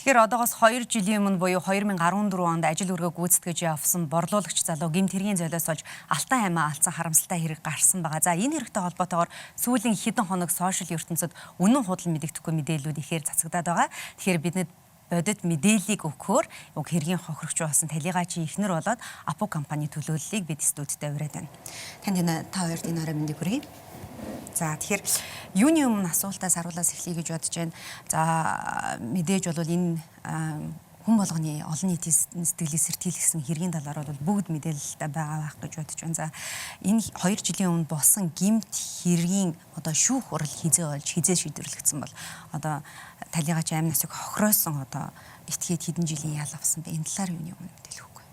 Тэгэхээр одоогоос 2 жилийн өмнө буюу 2014 онд ажил үргээ гүйцэтгэж явсан борлуулагч залуу гэмт хэргийн золиос олж Алтай аймаа алдсан харамсалтай хэрэг гарсан байгаа. За энэ хэрэгтэй холбоотойгоор сүүлийн хэдэн хоног сошиал ертөнцид үнэн худал мэдэгдэхгүй мэдээллүүд ихээр цацагдаад байгаа. Тэгэхээр бидэд бодит мэдээллийг өгөхөөр хэргийн хохирогч болсон талигачийн эхнэр болоод Апо компани төлөөллийг бид студидтэй ураад байна. Танд энэ та хоёрт энэ орой мэндийг хүргэе. За тэгэхээр юуны өмнө асуултаас харуулаас эхлэе гэж бодож байна. За мэдээж бол энэ хүн болгоны олон нийтийн сэтгэлийг сэртийлсэн хэргийн талаар бол бүгд мэдээлэлтэй байгаа байх гэж бодож байна. За энэ 2 жилийн өмнө болсон гэмт хэргийн одоо шүүх хурал хизээ шийдвэрлэгдсэн бол одоо талигач амь насыг хохироосон одоо этгээд хэдэн жилийн ял авсан бэ? Энэ талаар юуны өмнө мэдээлэл өгөхгүй.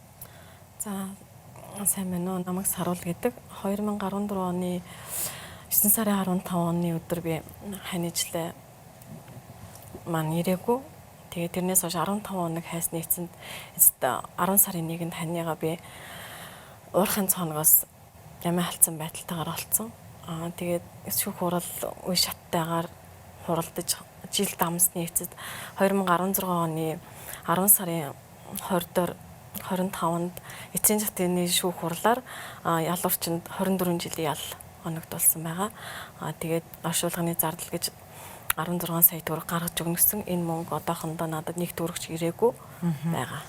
За сайн байна уу? Намайг Саруул гэдэг. 2014 оны 9 сарын 15 оны өдөр би ханижлаа маань ирээгүй. Тэгээд тэрнээс хойш 15 хоног хайсны эцэнд 10 сарын 1-нд ханигаа би уурхайн цоногоос ямаа халдсан байдалтайгаар олцсон. Тэгээд шүүх хурал үе шаттайгаар хуралдаж жил дамсны эцэд 2016 оны 10 сарын 20-д 25-нд эцсийн захны шүүх хурлаар ялуурчинд 24 жилийн ял оногдуулсан байгаа. Тэгээд оршуулгын зардал гэж 16 сая төгрөг гаргаж өгнө гэсэн энэ мөнгө одоохондоо надад нэг төгрөгч ирээгүй байгаа.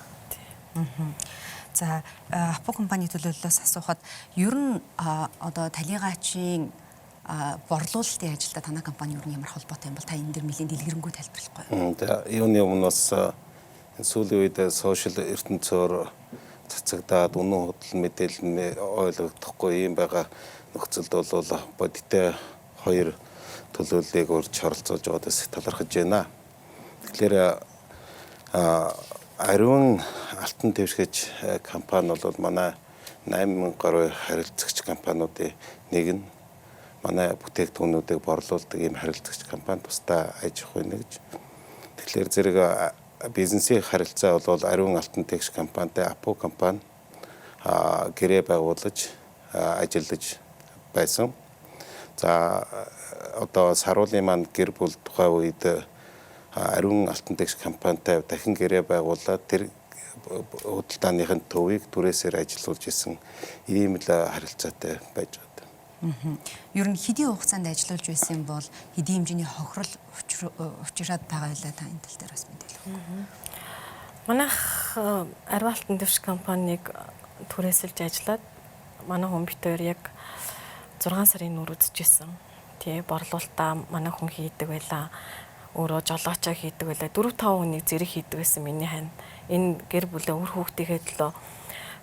За Апо компани төлөөллөөс асуухад ер нь одоо талигачийн борлуулалтын ажилда танай компани ер нь ямар холбоотой юм бол та энэ дэр нэлийн дэлгэрэнгүй тайлбарлахгүй. За юуны өмнөөс сүүлийн үед сошиал ертөнцөөр цацагдаад үнэн худал мэдээлэл ойлгогдохгүй юм байгаа нөхцөлд бол бодиттой 2 төлөөллийг урьж оролцуулж байгаадаас талархаж байна. Тэгэхээр ариун алтан дэвшгэж компани бол манай 8000 гаруй харилцагч компаниудын нэг нь манай бүтээгдэхүүнүүдийг борлуулдаг ийм харилцагч компани тусдаа аж ахуй нэгж. Тэгэхээр зэрэг бизнесийн харилцаа бол ариун алтан дэвшгэж компанитай Апо компани гэрээ байгуулж ажиллаж байсан. За одоо Саруулын маань гэр бүл тухай үед ариун алтан дэвшгэж компанитай дахин гэрээ байгуулаад тэр худалдааныхын төвийг түрээсээр ажиллуулж исэн ийм л харилцаатай байж байна. Ер нь хэдийн хугацаанд ажиллуулж байсан бол хэдийн хэмжээний хохирол учраад байгаа байлаа та энэ тал дээр бас мэдээлэл өгөх. Манайх ариун алтан дэвшгэж компаниг түрээсэлж ажиллаад манай хүн битээр яг 6 сарын нүр үзчихсэн. Тий борлуулалтаа манай хүн хийдэг байлаа. Өөрөө жолоочоо хийдэг байлаа. 4-5 хүнийг зэрэг хийдэг байсан миний хань. Энэ гэр бүлээ үр хүүхдийнхээ төлөө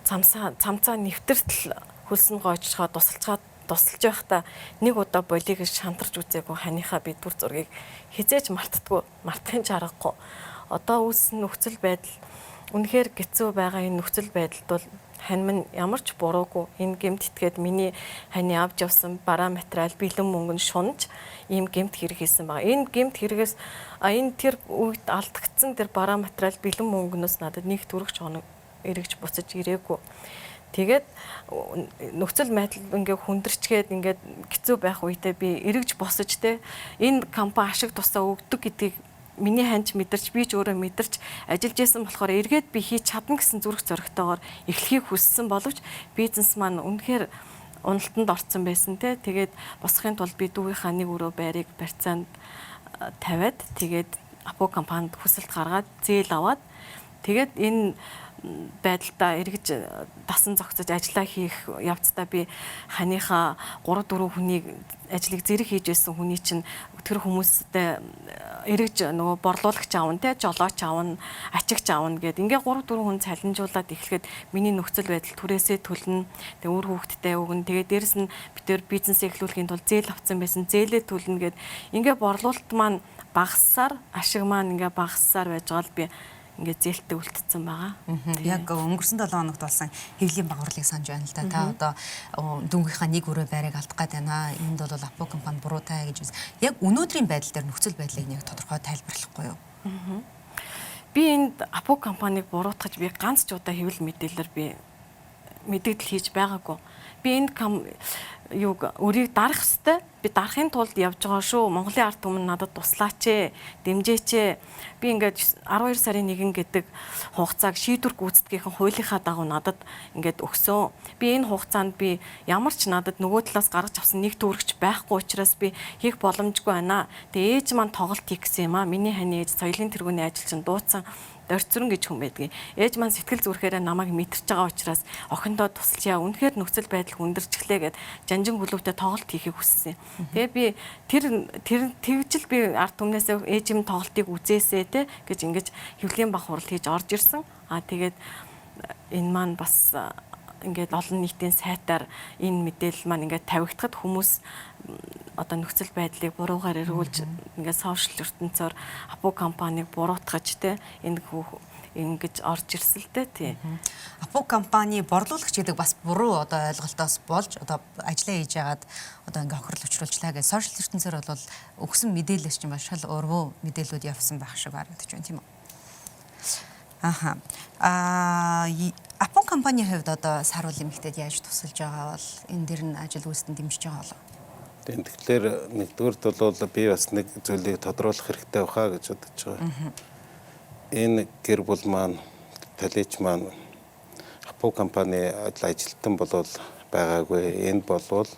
цамцаа нэвтэртэл хөлсөн гоочхоо тусалж байхдаа нэг удаа болиг гэж шантарч үзээгүй ханыхаа би дүр зургийг хизээж мартахын чаргагүй. Одоо үүссэн нөхцөл байдал үнэхээр хэцүү байгаа энэ нөхцөл байдалд бол хань минь ямар ч буруугүй энэ гэмт итгээд миний хани авч явсан бараа материал бэлэн мөнгө нь шунаж ийм гэмт хэрэг хийсэн байгаа. Энэ гэмт хэрэгээс энэ тэр үед алдагдсан тэр бараа материал бэлэн мөнгнөөс надад нэг төгрөгч хоног эргэж буцаж ирээгүй. Тэгээд нөхцөл байдал ингээ хүндэрчгээд ингээ хэцүү байх үедээ би эргэж босож энэ компани ашиг тусаа өгдөг гэдгийг миний ханьж мэдэрч би ч өөрөө мэдэрч ажиллаж байсан болохоор эргээд би хийж чадна гэсэн зүрх зоригтойгоор эхлэхийг хүссэн боловч бизнес маань үнэхээр уналтанд орсон байсан те. Тэгээд босхын тулд би дүүгийнхаа нэг өрөө байрыг барьцаанд тавиад тэгээд Апо компанид хүсэлт гаргаад зээл аваад тэгээд энэ байдалтай эргэж дасан зогцож ажиллаа хийх явцдаа би ханыхаа 3-4 хүнийг ажлыг зэрэг хийж байсан хүний чинь тэр хүмүүстэй эргэж нөгөө борлуулагч аавн те жолооч аавн ачигч аавн гэд ингээ 3-4 хүн цалинжуулаад эхлэхэд миний нөхцөл байдал түрээсээ төлнө тэгээ үр хүүхдтэй өгнө тэгээ дээрэс нь битэр бизнес эхлүүлэхийн тулд зээл авсан байсан зээлээ төлнө гэд ингээ борлуулалт маань багассаар ашиг маань ингээ багассаар байж байгаа л би ингээд зээлтэй үлдсэн байгаа. Яг өнгөрсөн 7 хоногт болсон хэвлийн багварлыг санаж байна л да. Та одоо дөнгийнхаа нэг өрөө байрыг алдах гээд байна. Энд бол Апо компани буруутай гэж байна. Яг өнөөдрийн байдал дээр нөхцөл байдлыг нэг тодорхой тайлбарлахгүй юу? Би энд Апо компаниг буруутгаж би ганц ч удаа хэвлэл мэдээлэлээр би мэдээлэл хийж байгаагүй. би энэ юуг өрийг дарах хэвээр би дарахын тулд явж байгаа шүү. Монголын ард түмэн надад туслаач ээ, дэмжээч ээ. Би ингээд 12 сарын 1 гэдэг хугацааг шийдвэр гүйцэтгэхийн хуулийнхаа дагуу надад ингээд өгсөн. Би энэ хугацаанд би ямар ч надад нөгөө талаас гаргаж авсан нэг төгрөгч байхгүй учраас би хийх боломжгүй байна. Тэгээ ээж маань тоглолт хийх гэсэн юм аа. Миний хань ээж соёлын тэргүүний ажилчин дууцсан Орцрон гэж хүн байдгийг. Ээж маань сэтгэл зүрхээрээ намайг мэдэрч байгаа учраас охиндоо тусалчаа. Үнэхээр нөхцөл байдал хүндэрчлээ гэд жанжин гүлүүтэй тоглолт хийхийг хүссэн. Тэгээ би тэгжил би ард түмнээсээ ээжим тоглолтыг үзээсэй те гэж ингэж хөвлийн бах хурал хийж орж ирсэн. Тэгээд энэ маань бас ингээд олон нийтийн сайтаар энэ мэдээлэл маань ингээд тавигдахад хүмүүс одоо нөхцөл байдлыг буруугаар эргүүлж ингээд сошиал ертөнцөөр Апу компанийг буруутгаж те ингэж орж ирсэлтэй тий. Апу компани борлуулагч гэдэг бас буруу одоо ойлголтоос болж одоо ажиллаа хийж яагаад одоо ингээ хохирол учруулчлаа гэж сошиал ертөнцөөр бол өгсөн мэдээлэлс чинь маш шал өргөө мэдээлүүд явсан байх шиг харагдаж байна тийм үү. Апу компанийн хувьд одоо саруул эмэгтэйд яаж тусалж байгаа бол энэ дэр нь ажил үйлсэнд дэмжиж байгаа болов? Тэгэхээр нэгдүгээрт бол би бас нэг зүйлийг тодруулах хэрэгтэй баха гэж бодож байгаа. Энэ гэр бүл маань талич маань Апу компани ажилтан болол байгаагүй. Энэ болвол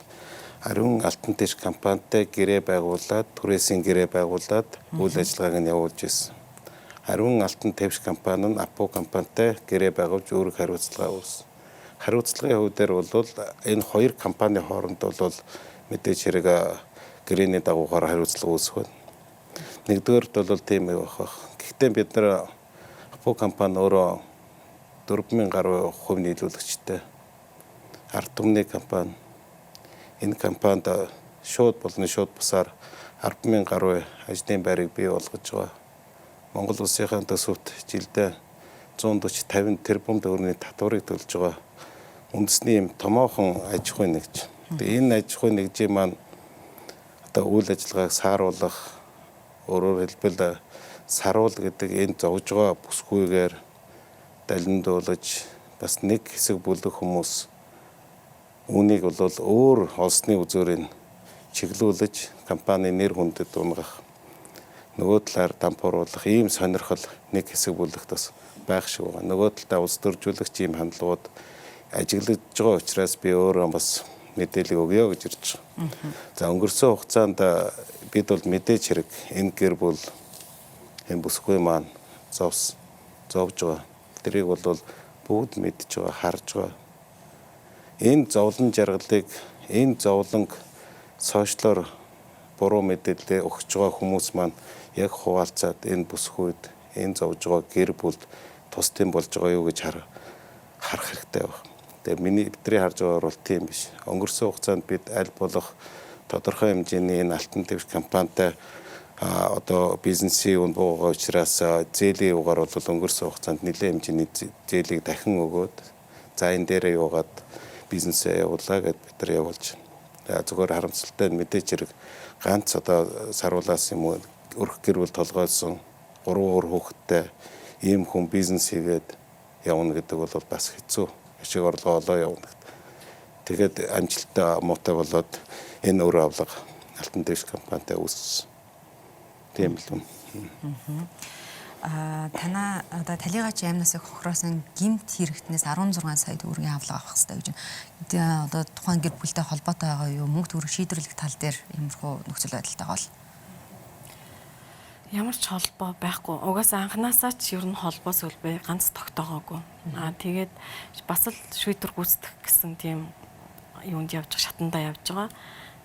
Ариун Алтан Тэш компанитай гэрээ байгуулад, түрээсийн гэрээ байгуулад үйл ажиллагааг нь явуулж ирсэн. Ариун Алтан Тэш компани нь Апу компанитай гэрээ байгуулж өөрөг хариуцлага үүссэн. Хариуцлагын хувь дээр бол энэ хоёр компани хооронд бол мэдээж хэрэг гэрээний дагуугаар хариуцлага үүсэх байна. Нэгдүгээрт бол тийм байх. Гэхдээ бид нар Апу компани өөрөө 4,000 гаруй хувь нийлүүлэгчтэй ард түмний компани. Энэ компанид шууд болон шууд бусаар 10,000 гаруй ажлын байрыг бий болгож байгаа. Монгол улсынхаа төсөвт жилдээ 140-50 тэрбум төгрөгийн татварыг төлж байгаа. Үндэсний юм томоохон аж ахуйн нэгж. Тэгээ энэ аж ахуйн нэгжийн маань одоо үйл ажиллагааг сааруулах, өөрөөр хэлбэл саруул гэдэг энэ зовж байгаа бүсгүйгээр далиндуулж бас нэг хэсэг бүлэг хүмүүс үүнийг бол өөр олсны үзүүрийн чиглүүлж компани нэр хүндэд унгах, нөгөө талаар дампууруулах ийм сонирхол нэг хэсэг бүлэгт бас байх шиг байна. Нөгөө талдаа улс төржүүлэгч ийм хандлагууд ажиглаж байгаа учраас би өөрөө бас мэдээлэл өгье гэж ирж байгаа. За өнгөрсөн хугацаанд бид бол мэдээж хэрэг энэ гэр бүл энэ бүсгүй маань зовж байгаа. Тэрийг бол бүгд мэдж байгаа, харж байгаа. Энэ зовлон жаргалыг, энэ зовлонг сошиалор буруу мэдээлэл өгч байгаа хүмүүс маань яг хуваалцаад энэ бүсгүйд, энэ зовж байгаа гэр бүлд тусдын болж байгаа юу гэж харах хэрэгтэй байна. Тэгээ миний бидний харж байгаагаар бол тийм биш. Өнгөрсөн хугацаанд бид аль болох тодорхой хэмжээний энэ Алтан Тэвш компанитай одоо бизнесийн үн буугаа учраас зээлийн югаар бол өнгөрсөн хугацаанд нэлээд хэмжээний зээлийг дахин өгөөд за энэ дээрээ юугаад бизнесээ явуулаа гэд бид нар явуулж байна. Зүгээр харамсалтай нь мэдээж хэрэг ганц одоо саруулаас юм өрх гэр бүл толгойсон 3 өөр хүүхэдтэй ийм хүн бизнес хийгээд явна гэдэг бол бас хэцүү. Ашиг орлого олоо явна. Тэгээд амжилттай муутай болоод энэ өр авлага Алтан Тэвш компанитай үүссэн. Тийм л юм. Танаа одоо талигач аймнаас их хохироосон гимт хэрэгтнээс 16 сая төгрөгийн авлага авах хэрэгтэй гэж байна. Одоо тухайн гэр бүлтэй холбоотой байгаа юу? Мөнгө төгрөг шийдвэрлэх тал дээр ямархуу нөхцөл байдалтай гол. Ямар ч холбоо байхгүй. Угаасаа анханасаа ч ер нь холбоо сүлбэ ганц тогтоогоогүй. Тэгээд бас л шийдвэр гүйцэтгэх гэсэн тийм юунд явж байгаа, шатандаа явж байгаа.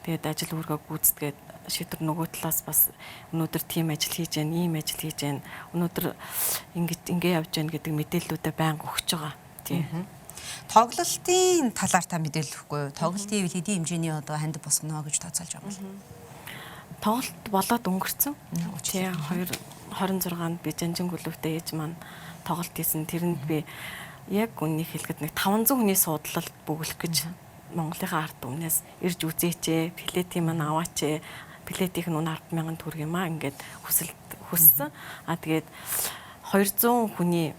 Тэгээд ажил үүргээ гүйцэтгээд шийдвэр нөгөө талаас бас өнөөдөр тийм ажил хийж гэн, ийм ажил хийж гэн, өнөөдөр ингэ явж гэн гэдэг мэдээллүүдээ байнга өгч байгаа. Тийм. Тоглолтын талаар та мэдээлэл өгөхгүй юу? Тоглолтын хэдийн хэмжээний одоо ханд босгоно гэж тооцоолж байгаа юм. Тоглолт болоод өнгөрцөн. Тэгээ 26-нд би жанжин гүлүүтэй ээж маань тоглолт хийсэн. Тэрэнд би яг үнийг хэлэхэд нэг 500 хүний суудлалд бөглөх гэж Монголынхаа ард түмнээс ирж үзээч, билетийн маань аваач, билетийн нь 10,000 төгрөг юм аа ингээд хүссэн. Тэгээд 200 хүний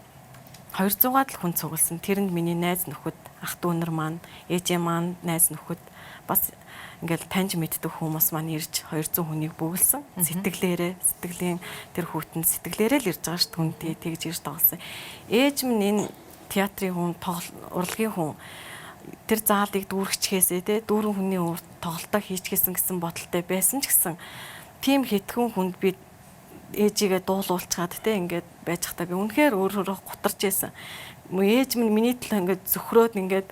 200-аад л хүн цугласан. Тэрэнд миний найз нөхөд, ах дүү нар маань, ээжээ маань, найз нөхөд бас ингээл таньж мэддэг хүмүүс маань ирж 200 хүнийг бөглсөн. Сэтгэлийн тэр хүүтэнд сэтгэлээрээ л ирж байгаа шүү дээ. Тэгж ирж тоглосон. Ээж минь энэ театрын хүн, урлагийн хүн тэр заалыг дүүргчгээсээ те дүүрэн хүний урд тоглолтоо хийчихсэн гэсэн бодолтой байсан ч гэсэн тийм хэдхэн хүнд би ээжигээ дуулуулчаад те ингээд байж хатаа би үнэхээр өөрөө гутарч байсан. Ээж минь миний төлөө ингээд зөвхрөөд ингээд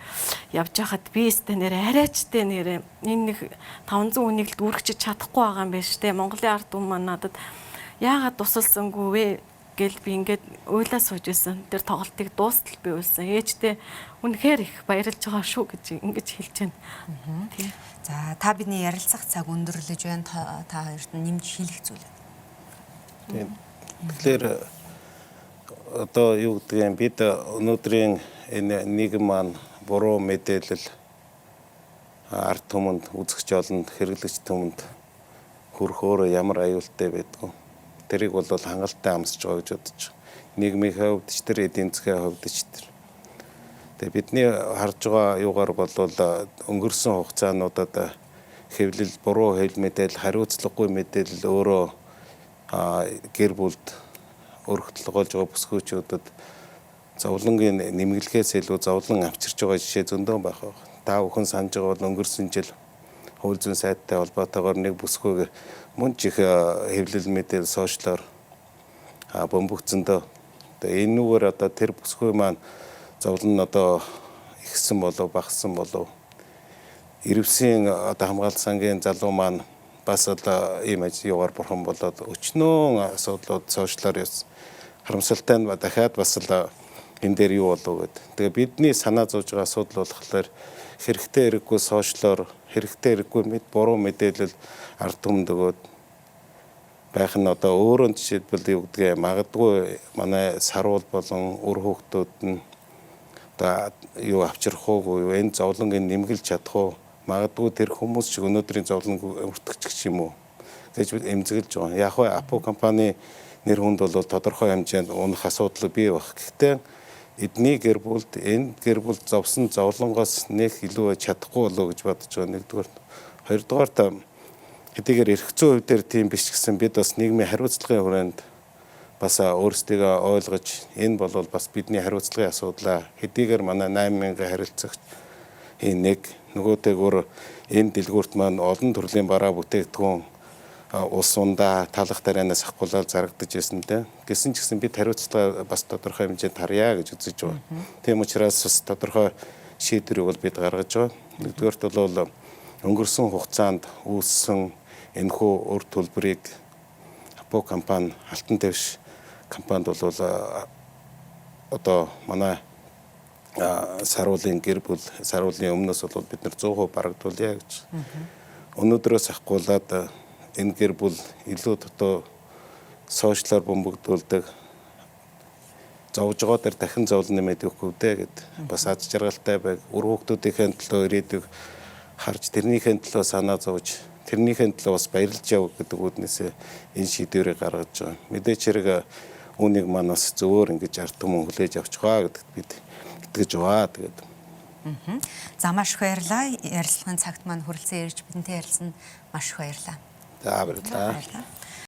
явж байхад би өстэй нэрэ арайчтэй нэрэ энэ нэг 500 хүнийг л дүүргэж чадахгүй байгаа юм байна штэ. Монголын ард түмэн маань надад яагаад тусалсангүй вэ гэл би ингээд уйлаа сууж байсан. Тэр тоглолтыг дуустал би уйлсан. Ээжтэй үнэхээр их баярлж байгаа шүү гэж ингэж хэлж байна. Тийм. За та бидний ярилцах цаг өндөрлөж байна. Та хоёрт нэмж хэлэх зүйл. Тэгэхээр одоо юу гэдэг юм бид өнөөдрийн энэ нийгэм маань буруу мэдээлэл ард түмэнд үзэгч олонд хэрэглэгч түмэнд хүрэх өөрөө ямар аюултай байдгүй. Тэрийг бол хангалттай амсаж байгаа гэж бодож байна. Нийгмийн хувьд ч тэр эдийн засгийн хувьд ч тэр. Тэгээ бидний харж байгаа юугаар бол өнгөрсөн хугацаануудад хэвлэл буруу хэвлэл мэдээлэл хариуцлагагүй мэдээлэл өөрөө гэр бүлд өргөдөл болж байгаа бүсгүүчүүдэд зовлонгийн нэмгэлгээс илүү зовлон авчирч байгаа жишээ зөндөө байх. Та бүхэн санаж байгаа бол өнгөрсөн жил хууль зүйн сайттай холбоотойгоор нэг бүсгүйг мөн ч их хэвлэл мэдээлэл сошиалор бөмбөгцөндөө. Тэгээ энүүгээр одоо тэр бүсгүй маань зовлон нь одоо ихсэн болов багассан болов. Ирвсийн одоо хамгаалалт сангийн залуу маань бас одоо ийм ажлаар бурхан болоод өчнөө асуудлууд сошиалор харамсалтай нь дахиад бас л энэ дээр юу болов гэд. Тэгээ бидний санаа зовж байгаа асуудал болохоор хэрэгтэй хэрэггүй сошиалор хэрэгтэй хэрэггүй буруу мэдээлэл ард түмэнд өгөөд байх нь одоо өөрөө жишээлбэл юу гэдгийг магадгүй манай саруул болон үр хүүхдүүд нь одоо юу авчрах уу энэ зовлонгийн нэмгэлж чадах уу магадгүй тэр хүмүүс ч өнөөдрийн зовлонг өртөгч юм уу гэж эмзэглэж байгаа. Яг хөө Апо компани нэр хүнд бол тодорхой хэмжээнд унах асуудал бий баг. Гэхдээ эдний гэр бүлд энэ гэр бүл зовсон зовлонгоос нэг илүү чадахгүй болоо гэж бодож байгаа. Нэгдүгээр. Хоёрдугаарт хэдийгээр эрх зүйн хувь дээр тийм биш гэсэн бид бас нийгмийн хариуцлагын хүрээнд бас өөрсдийгөө ойлгож энэ бол бас бидний хариуцлагын асуудал. Хэдийгээр манай 8000 харилцагч нэг нөгөөтэйгөр энэ дэлгүүрт маань олон төрлийн бараа бүтээгдэхүүн ус ундаа талах тарианаас ахгуулаад зарагдаж байсан те. Гэсэн ч гэсэн бид хариуцлага бас тодорхой хэмжээнд харьяа гэж үзэж байгаа. Тийм учраас бас тодорхой шийдвэрийг бол бид гаргаж байгаа. Нэгдүгээрт бол өнгөрсөн хугацаанд үүссэн энэхүү үр төлбөрийг Апо компани алтан дэвш компанид бол одоо манай саруулын гэр бүл саруулын өмнөөс бол бид нар 100% барагдуулъя гэж. Өнөөдрөөс ахгуулаад энэ гэр бүл илүү дотоо сошиалор бөмбөгдүүлдэг зовж байгаа дээр дахин зовлон нэмээд өгөхгүй дээ гэд бас аз жаргалтай байг үр хүүхдүүдийн төлөө ирээдүйг харж тэрнийхэн төлөө санаа зовж тэрнийхэн төлөө бас баярлж яв гэдэг үднээсээ энэ шийдвэрийг гаргаж байгаа. Мэдээч хэрэг үүнийг маань бас зөвөр ингэж ард түмэн хүлээж авч байгаа гэдэгт бид итгэж байгаа. Тэгээд За маш их баярлалаа. Ярилцлагын цагт маань хүрэлцэн ирж бидэнтэй ярилцсан маш их баярлалаа. За баярлалаа.